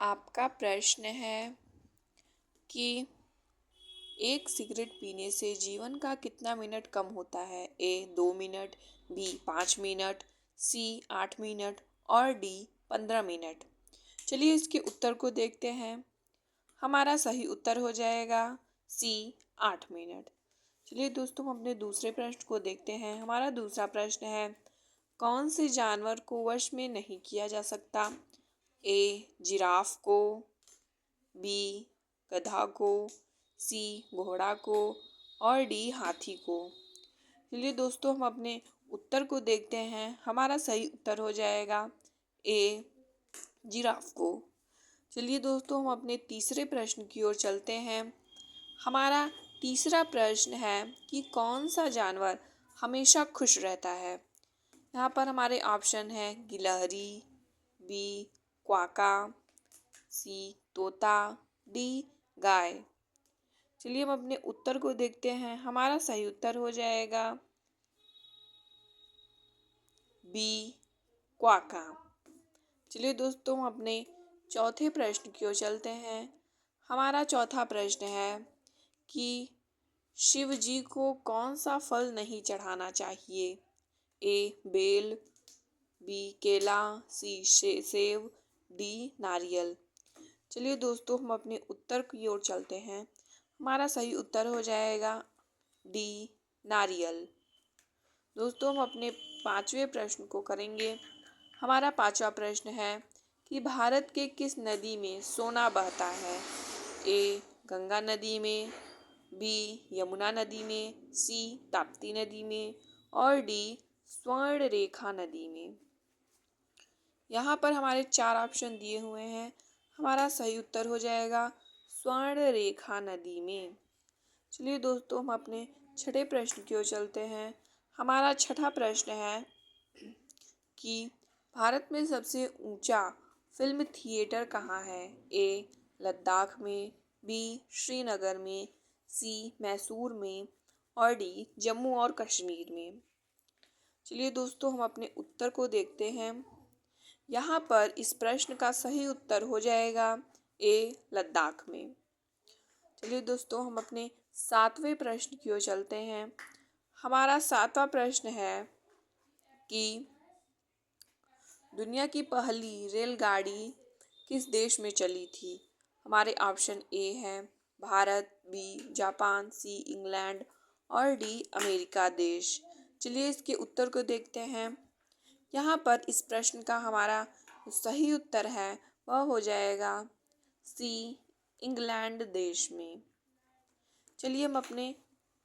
आपका प्रश्न है कि एक सिगरेट पीने से जीवन का कितना मिनट कम होता है। ए 2 मिनट, बी 5 मिनट, सी 8 मिनट और डी 15 मिनट। चलिए इसके उत्तर को देखते हैं। हमारा सही उत्तर हो जाएगा सी 8 मिनट। चलिए दोस्तों हम अपने दूसरे प्रश्न को देखते हैं। हमारा दूसरा प्रश्न है, कौन से जानवर को वश में नहीं किया जा सकता। ए जिराफ को, बी गधा को, सी घोड़ा को और डी हाथी को। चलिए दोस्तों हम अपने उत्तर को देखते हैं। हमारा सही उत्तर हो जाएगा ए जिराफ को। चलिए दोस्तों हम अपने तीसरे प्रश्न की ओर चलते हैं। हमारा तीसरा प्रश्न है कि कौन सा जानवर हमेशा खुश रहता है। यहाँ पर हमारे ऑप्शन है गिलहरी, बी क्वाका, सी तोता, डी गाय। चलिए हम अपने उत्तर को देखते हैं। हमारा सही उत्तर हो जाएगा बी क्वाका। चलिए दोस्तों हम अपने चौथे प्रश्न की ओर चलते हैं। हमारा चौथा प्रश्न है कि शिव जी को कौन सा फल नहीं चढ़ाना चाहिए। ए बेल, बी केला, सी सेब, डी नारियल। चलिए दोस्तों हम अपने उत्तर की ओर चलते हैं। हमारा सही उत्तर हो जाएगा डी नारियल। दोस्तों हम अपने पांचवें प्रश्न को करेंगे। हमारा पांचवा प्रश्न है कि भारत के किस नदी में सोना बहता है। ए गंगा नदी में, बी यमुना नदी में, सी ताप्ती नदी में और डी स्वर्ण रेखा नदी में। यहाँ पर हमारे चार ऑप्शन दिए हुए हैं। हमारा सही उत्तर हो जाएगा स्वर्ण रेखा नदी में। चलिए दोस्तों हम अपने छठे प्रश्न की ओर चलते हैं। हमारा छठा प्रश्न है कि भारत में सबसे ऊंचा फिल्म थिएटर कहाँ है। ए लद्दाख में, बी श्रीनगर में, सी मैसूर में और डी जम्मू और कश्मीर में। चलिए दोस्तों हम अपने उत्तर को देखते हैं। यहाँ पर इस प्रश्न का सही उत्तर हो जाएगा ए लद्दाख में। चलिए दोस्तों हम अपने सातवें प्रश्न की ओर चलते हैं। हमारा सातवां प्रश्न है कि दुनिया की पहली रेलगाड़ी किस देश में चली थी। हमारे ऑप्शन ए है Bharat, B Japan, C England और डी अमेरिका देश। चलिए इसके उत्तर को देखते हैं। यहाँ पर इस प्रश्न का हमारा सही उत्तर है वह हो जाएगा सी इंग्लैंड देश में। चलिए हम अपने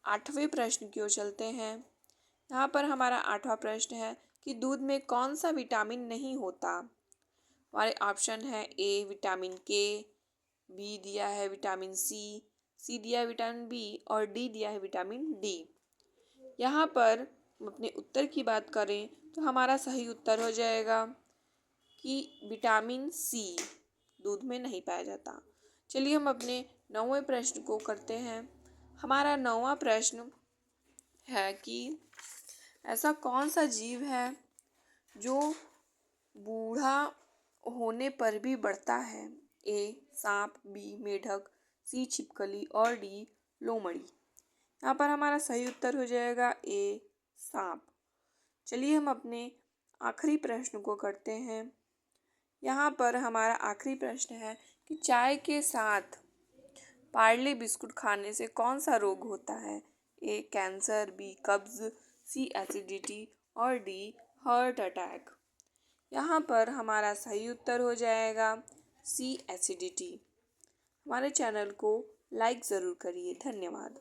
आठवें प्रश्न की ओर चलते हैं। यहाँ पर हमारा आठवां प्रश्न है कि दूध में कौन सा विटामिन नहीं होता। हमारे ऑप्शन है ए विटामिन के, बी दिया है विटामिन सी, सी दिया है विटामिन बी और डी दिया है विटामिन डी। यहाँ पर हम अपने उत्तर की बात करें तो हमारा सही उत्तर हो जाएगा कि विटामिन सी दूध में नहीं पाया जाता। चलिए हम अपने नौवें प्रश्न को करते हैं। हमारा नौवां प्रश्न है कि ऐसा कौन सा जीव है जो बूढ़ा होने पर भी बढ़ता है। ए सांप, बी मेढक, सी छिपकली और डी लोमड़ी। यहाँ पर हमारा सही उत्तर हो जाएगा ए सांप। चलिए हम अपने आखिरी प्रश्न को करते हैं। यहाँ पर हमारा आखिरी प्रश्न है कि चाय के साथ पार्ले बिस्कुट खाने से कौन सा रोग होता है। ए कैंसर, बी कब्ज, सी एसिडिटी और डी हार्ट अटैक। यहाँ पर हमारा सही उत्तर हो जाएगा सी एसिडिटी। हमारे चैनल को लाइक ज़रूर करिए। धन्यवाद।